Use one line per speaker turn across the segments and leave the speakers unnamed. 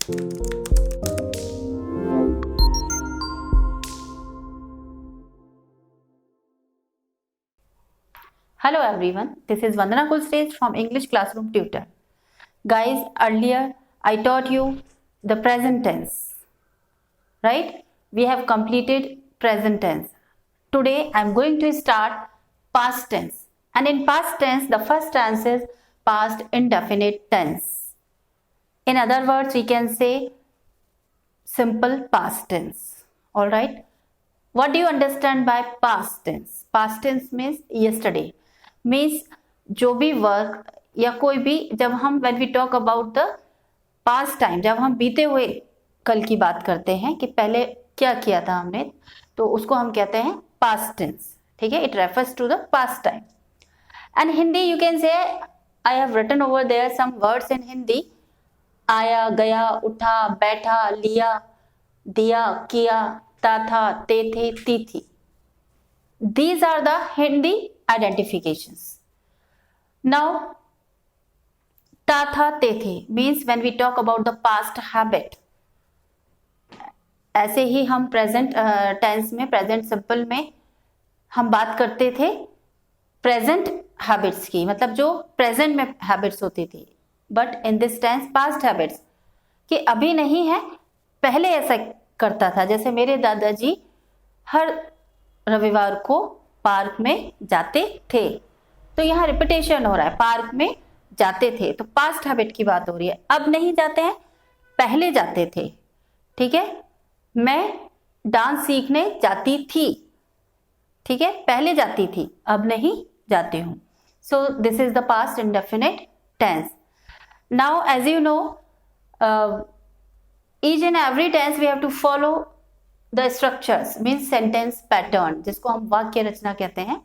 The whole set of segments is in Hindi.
Hello everyone, this is Vandana Kulstage from English Classroom Tutor. Guys, earlier I taught you the present tense, right? We have completed present tense. Today I am going to start past tense. And in past tense, the first tense is past indefinite tense. In other words, we can say simple past tense. Alright? What do you understand by past tense? Past tense means yesterday. Means जो भी वर्क या कोई भी जब हम when we talk about the past time, जब हम बीते हुए कल की बात करते हैं कि पहले क्या किया था हमने, तो उसको हम कहते हैं past tense. ठीक है, it refers to the past time. And Hindi you can say, I have written over there some words in Hindi. आया, गया, उठा, बैठा, लिया, दिया, किया, था, ते थे, ती थी. These are the Hindi identifications. Now, ta tha te the means when we talk about the past habit. ऐसे ही हम प्रेजेंट टेंस में, प्रेजेंट सिंपल में हम बात करते थे प्रेजेंट हैबिट्स की, मतलब जो प्रेजेंट में हैबिट्स होती थी. But in this tense past habits कि अभी नहीं है, पहले ऐसा करता था. जैसे मेरे दादाजी हर रविवार को पार्क में जाते थे, तो यहाँ रिपीटेशन हो रहा है, पार्क में जाते थे, तो पास्ट हैबिट की बात हो रही है. अब नहीं जाते हैं, पहले जाते थे. ठीक है, मैं डांस सीखने जाती थी. ठीक है, पहले जाती थी, अब नहीं जाती हूँ. So this is the past indefinite tense. Now as you know, each and every tense we have to follow the structures, means sentence pattern, जिसको हम वाक्य रचना कहते हैं.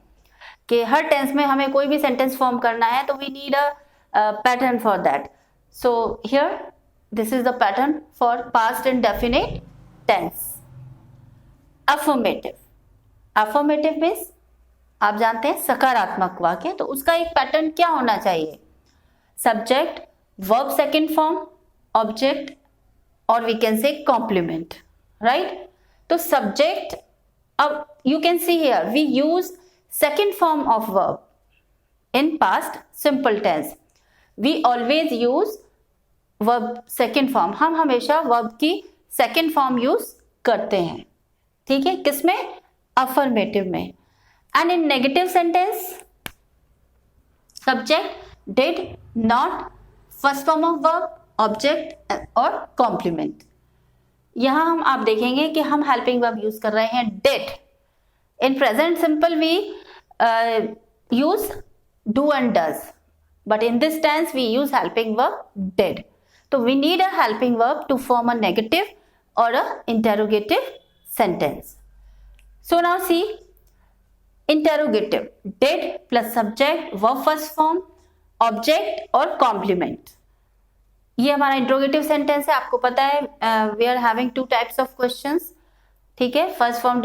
कि हर टेंस में हमें कोई भी सेंटेंस फॉर्म करना है तो we need a pattern for that. So here this is the pattern for past indefinite tense. Affirmative. Affirmative means आप जानते हैं सकारात्मक वाक्य, तो उसका एक पैटर्न क्या होना चाहिए? Subject, verb second form, object और we can say complement. Right, तो सब्जेक्ट, अब you can see here we use second form of verb in past simple tense. We always use verb second form. हम हमेशा verb की second form use करते हैं. ठीक है, किसमें? affirmative में. And in negative sentence, subject, did, not, first form of verb, object और complement. यहाँ हम आप देखेंगे कि हम helping verb use कर रहे हैं did. In present simple we use do and does, but in this tense we use helping verb did. So we need a helping verb to form a negative or a interrogative sentence. So now see, interrogative, did plus subject, verb first form, object और complement. ये हमारा इंट्रोगेटिव सेंटेंस है. आपको पता है we are having two types of questions. ठीक है, first form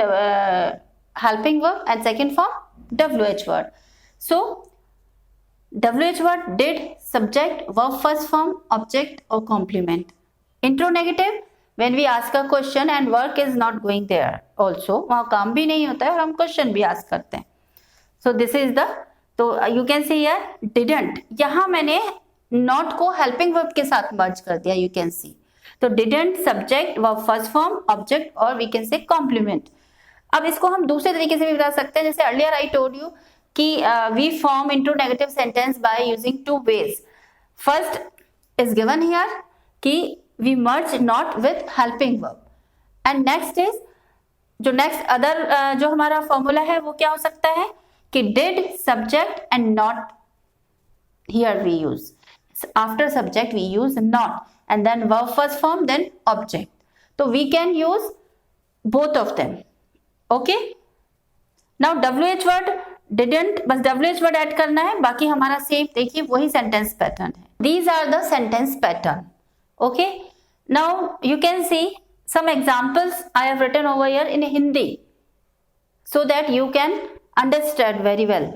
helping verb and second form WH word. So WH word, did, subject, verb first form, object or complement. Interrogative, when we ask a question and work is not going there also, वहाँ काम भी नहीं होता है और हम क्वेश्चन भी ask करते हैं. So this is the, तो you can see here didn't, यहाँ मैंने not को helping verb के साथ merge कर दिया. You can see, तो didn't, subject, verb first form, object और we can say complement. अब इसको हम दूसरे तरीके से भी बता सकते हैं. जैसे अर्लियर आई टोल्ड यू कि we form into negative sentence by using two ways. First is given here कि we merge not with helping verb, and next is जो नेक्स्ट अदर जो हमारा फॉर्मूला है वो क्या हो सकता है कि did, subject and not. Here we use after subject we use not and then verb first form then object. तो we can use both of them. Okay, now WH word didn't, बस WH वर्ड ऐड करना है, बाकी हमारा सेम देखिए वही सेंटेंस पैटर्न है. These are the sentence pattern. Okay, now you can see some examples I have written over here in Hindi so that you can understand very well.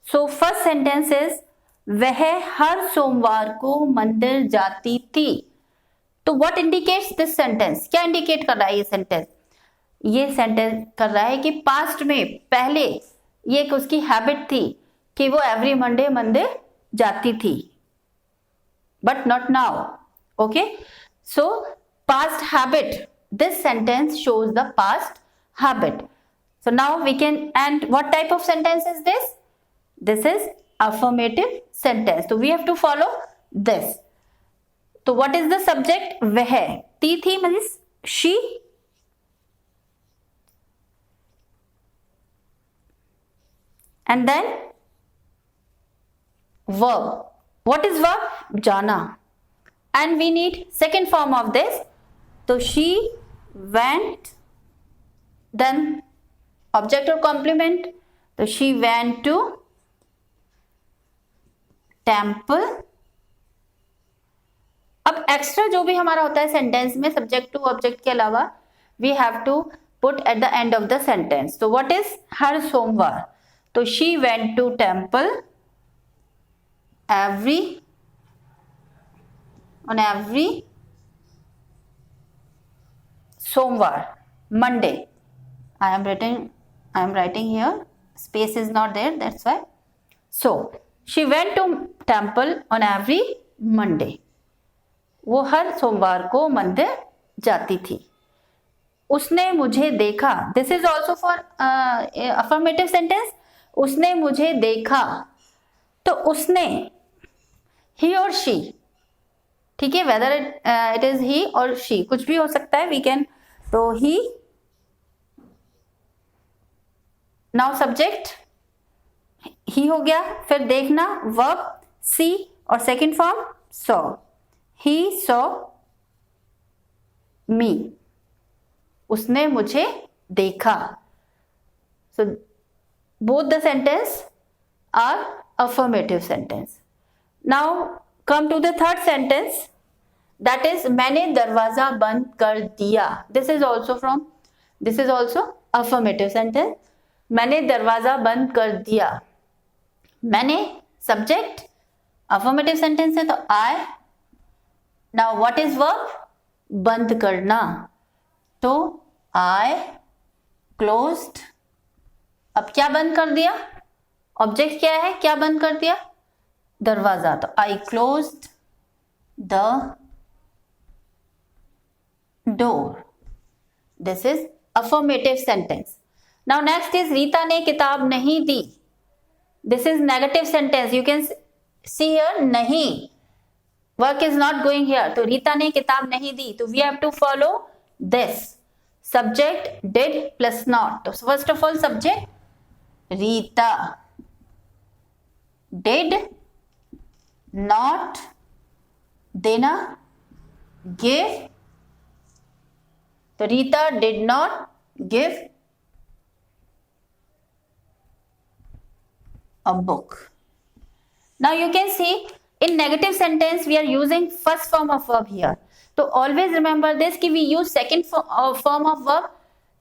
So first sentence is वह हर सोमवार को मंदिर जाती थी. तो व्हाट इंडिकेट्स दिस सेंटेंस, क्या इंडिकेट कर रहा है ये सेंटेंस? ये सेंटेंस कर रहा है कि पास्ट में पहले ये एक उसकी हैबिट थी कि वो एवरी मंडे मंदिर जाती थी, but not now. Okay, so past habit, this sentence shows the past habit. So now we can, and what type of sentence is this? This is affirmative sentence. So we have to follow this. So what is the subject? वह, ती थी means she. And then verb. What is verb? जाना. And we need second form of this. तो she went, then object or complement, तो she went to temple. अब एक्स्ट्रा जो भी हमारा होता है सेंटेंस में सब्जेक्ट टू ऑब्जेक्ट के अलावा, we have to put at the end of the sentence. तो व्हाट इज हर सोमवार? तो she went to temple on every सोमवार, Monday. I am writing here, space is not there, that's why. So she went to temple on every Monday. वो हर सोमवार को मंदिर जाती थी. उसने मुझे देखा. This is also for affirmative sentence. उसने मुझे देखा. तो उसने, he or she, ठीक है, whether it is he or she, कुछ भी हो सकता है, we can. तो he, now subject he हो गया. फिर देखना verb see और second form saw. He saw me. उसने मुझे देखा. So both the sentence are affirmative sentence. Now come to the third sentence, that is मैंने दरवाजा बंद कर दिया. This is also affirmative sentence. मैंने दरवाजा बंद कर दिया. मैंने subject, affirmative sentence है तो I. Now what is verb? बंद करना. तो I closed. अब क्या बंद कर दिया? ऑब्जेक्ट क्या है, क्या बंद कर दिया? दरवाजा. तो I closed the door. This is affirmative sentence. Now next is Rita ने किताब नहीं दी. This is negative sentence. You can see here नहीं, work is not going here. तो रीता ने किताब नहीं दी. तो we have to follow this. Subject did plus not. तो first of all subject Rita did not, देना give. तो Rita did not give a book. Now you can see in negative sentence we are using first form of verb here. So always remember this कि we use second form of verb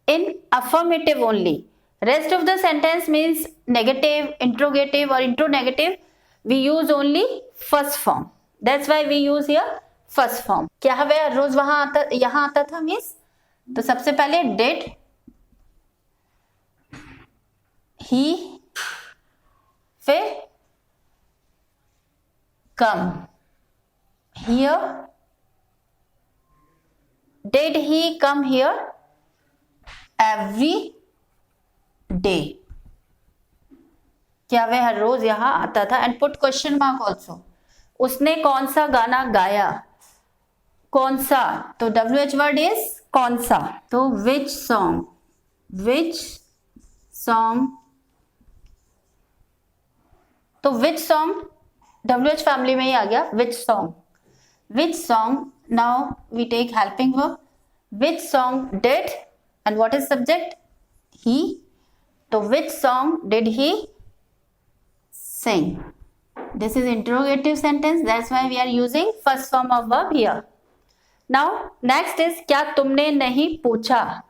in affirmative only. Rest of the sentence means negative, interrogative or interrogative. We use only first form. That's why we use here first form. क्या वह रोज यहाँ आता था मिस? तो सबसे पहले did he, फिर come here. Did he come here every day? क्या वह हर रोज यहाँ आता था? And put question mark also. उसने कौन सा गाना गाया? कौन सा? तो WH वर्ड इज कौन सा. तो which song, तो which song WH फैमिली में ही आ गया. which song. Now we take helping verb. Which song did, and what is subject? He. तो which song did he sing? This is interrogative sentence. That's why we are using first form of verb here. Now next is क्या तुमने नहीं पूछा.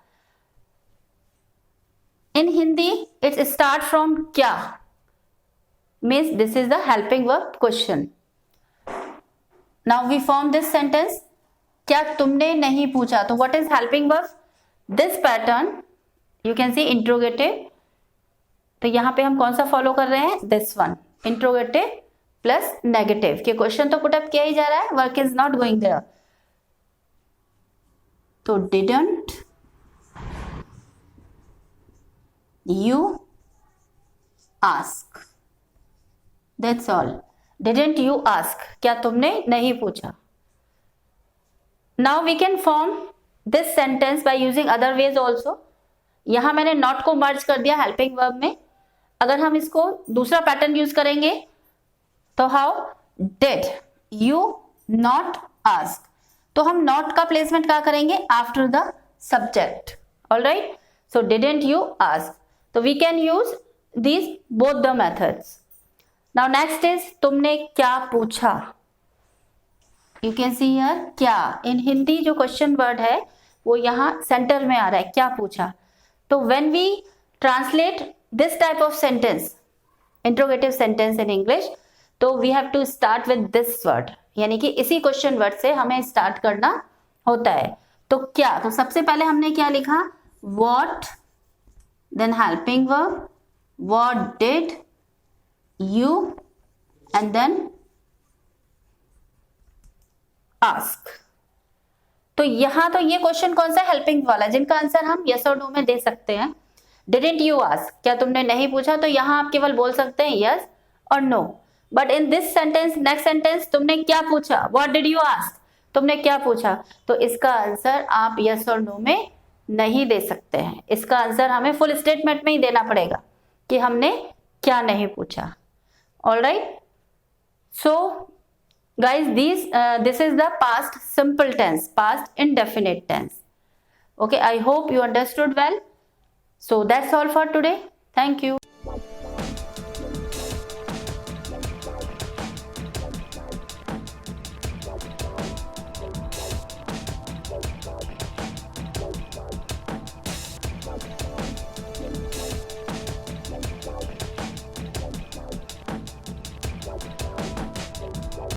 In Hindi it start from क्या, means this is the helping verb question. Now we form this sentence. क्या तुमने नहीं पूछा, तो what is helping verb? This pattern you can C interrogative, तो यहां पे हम कौन सा फॉलो कर रहे हैं? This one, interrogative plus negative, कि क्वेश्चन तो पुटअप किया ही जा रहा है, work is not going there. तो didn't you ask, that's all. Didn't you ask, क्या तुमने नहीं पूछा। Now we can form this sentence by using other ways also. यहां मैंने नॉट को मर्ज कर दिया हेल्पिंग वर्ब में। अगर हम इसको दूसरा पैटर्न यूज करेंगे तो how? Did you not ask, तो हम नॉट का प्लेसमेंट क्या करेंगे? After the subject. All right, so didn't you ask, तो we can use these both the methods. Now next is तुमने क्या पूछा। You can see here क्या, in हिंदी जो क्वेश्चन वर्ड है वो यहाँ सेंटर में आ रहा है, क्या पूछा। तो when we translate this type of sentence, interrogative sentence in English, तो we have to start with this word, यानी कि इसी क्वेश्चन वर्ड से हमें स्टार्ट करना होता है। तो क्या, तो सबसे पहले हमने क्या लिखा? What, then helping verb, what did you, and then ask। तो यहां तो ये क्वेश्चन कौन सा? हेल्पिंग वाला, जिनका आंसर हम यस और नो में दे सकते हैं। डिडंट यू आस्क, क्या तुमने नहीं पूछा, तो यहां आप केवल बोल सकते हैं यस और no. But in this sentence, next sentence, तुमने क्या पूछा, व्हाट डिड यू आस्क, तुमने क्या पूछा, तो इसका आंसर आप यस और नो में नहीं दे सकते हैं। इसका आंसर हमें फुल स्टेटमेंट में ही देना पड़ेगा कि हमने क्या नहीं पूछा। Alright, so guys, this is the past simple tense, past indefinite tense. Okay, I hope you understood well. So that's all for today. Thank you.